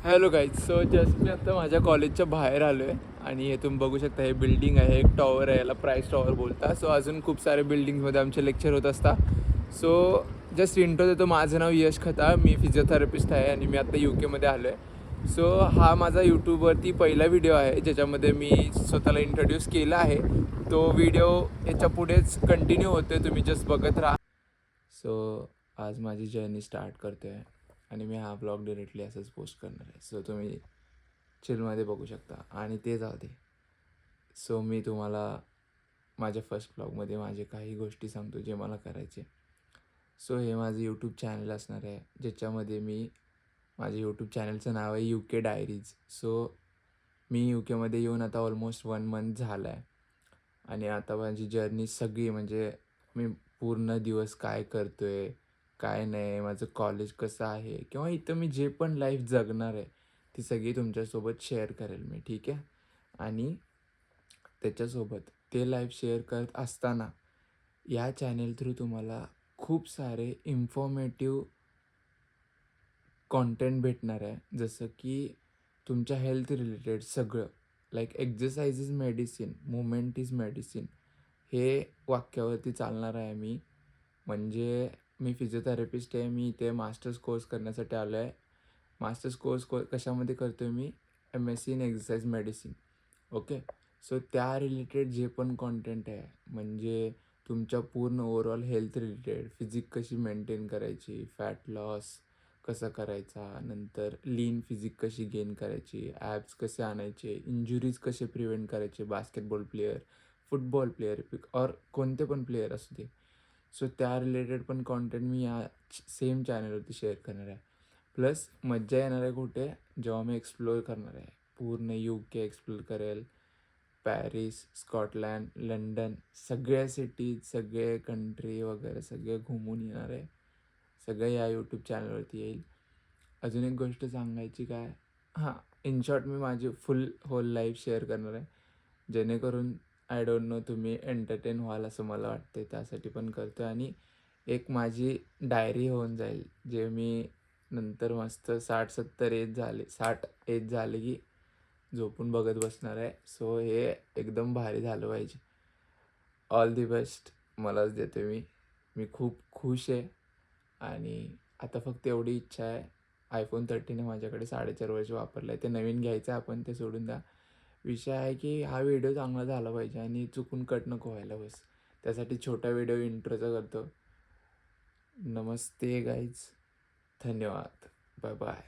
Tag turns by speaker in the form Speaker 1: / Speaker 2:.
Speaker 1: Hello guys. So just मी आता माझ्या कॉलेजच्या बाहेर आलो आहे आणि हे तुम्ही बघू शकता, हे बिल्डिंग आहे, एक टॉवर आहे, याला प्राईस टॉवर बोलता. सो अजून खूप सारे बिल्डिंग्समध्ये आमचे लेक्चर होत असतात. सो जस्ट इंट्रो देतो. माझं नाव यश खताळ, मी फिजिओथेरपिस्ट आहे आणि मी आता यू केमध्ये आलो आहे. सो हा माझा यूट्यूबवरती पहिला व्हिडिओ आहे ज्याच्यामध्ये मी स्वतःला इंट्रोड्यूस केला आहे. तो व्हिडिओ याच्या पुढेच कंटिन्यू होतो आहे, तुम्ही जस्ट बघत राहा. सो आज माझी जर्नी स्टार्ट करतो आहे आणि मी हा ब्लॉग डिरेक्टली असंच पोस्ट करणार आहे. सो तुम्ही चिलमध्ये बघू शकता आणि ते जाऊ दे. सो मी तुम्हाला माझ्या फर्स्ट ब्लॉगमध्ये माझे काही गोष्टी सांगतो जे मला करायचे. सो हे माझं यूट्यूब चॅनल असणार आहे ज्याच्यामध्ये मी, माझ्या यूट्यूब चॅनलचं नाव आहे UK diaries. So me you केमध्ये येऊन आता ऑलमोस्ट 1 मंथ झाला आहे आणि आता माझी जर्नी सगळी म्हणजे मी पूर्ण दिवस काय करतो आहे, काय नाही, माझं कॉलेज कसं आहे किंवा इथं मी जे पण लाईफ जगणार आहे ती सगळी तुमच्यासोबत शेअर करेल मी, ठीक आहे. आणि त्याच्यासोबत ते लाईफ शेअर करत असताना या चॅनेल थ्रू तुम्हाला खूप सारे इन्फॉर्मेटिव्ह कॉन्टेंट भेटणार आहे. जसं की तुमच्या हेल्थ रिलेटेड सगळं, like exercise is medicine, movement is medicine, हे वाक्यावरती चालणार आहे मी. म्हणजे मी फिजिओथेरपिस्ट आहे, मी इथे मास्टर्स कोर्स करण्यासाठी आलो आहे. मास्टर्स कोर्स कशामध्ये करतो आहे मी? MSc in exercise medicine. Okay. So त्या रिलेटेड जे पण कॉन्टेंट आहे, म्हणजे तुमच्या पूर्ण ओव्हरऑल हेल्थ रिलेटेड, फिजिक कशी मेंटेन करायची, फॅट लॉस कसा करायचा, नंतर लीन फिजिक कशी गेन करायची, ॲब्स कसे आणायचे, इंजुरीज कसे प्रिव्हेंट करायचे, बास्केटबॉल प्लेयर, फुटबॉल प्लेयर और कोणते पण प्लेयर असू दे. सो त्या रिलेटेड पण कॉन्टेंट मी या सेम चॅनलवरती शेअर करणार आहे. प्लस मज्जा येणार आहे कुठे, जेव्हा मी एक्सप्लोअर करणार आहे, पूर्ण UK एक्सप्लोअर करेल. पॅरिस, स्कॉटलँड, लंडन, सगळ्या सिटीज, सगळे कंट्री वगैरे सगळे घुमून येणार आहे. सगळं या यूट्यूब चॅनलवरती येईल. अजून एक गोष्ट सांगायची काय, हां, इन शॉर्ट मी माझी फुल होल लाईफ शेअर करणार आहे, जेणेकरून आय डोंट नो तुम्ही एंटरटेन व्हाल असं मला वाटते, त्यासाठी पण करतो. आणि एक माझी डायरी होऊन जाईल, जे मी नंतर मस्त 60 एज झाले की झोपून बघत बसणार आहे. सो हे एकदम भारी झालं पाहिजे. ऑल दी बेस्ट मलाच देतो मी. मी खूप खुश आहे आणि आता फक्त एवढी इच्छा आहे, iPhone 13 आहे माझ्याकडे, 4.5 वर्ष वापरलं आहे, ते नवीन घ्यायचं आहे, आपण ते सोडून द्या. विषय आहे की हा व्हिडिओ चांगला झाला पाहिजे आणि चुकून कट नको व्हायला, बस. त्यासाठी छोटा व्हिडिओ इंट्रोचा करतो. नमस्ते गाईज, धन्यवाद, बाय बाय.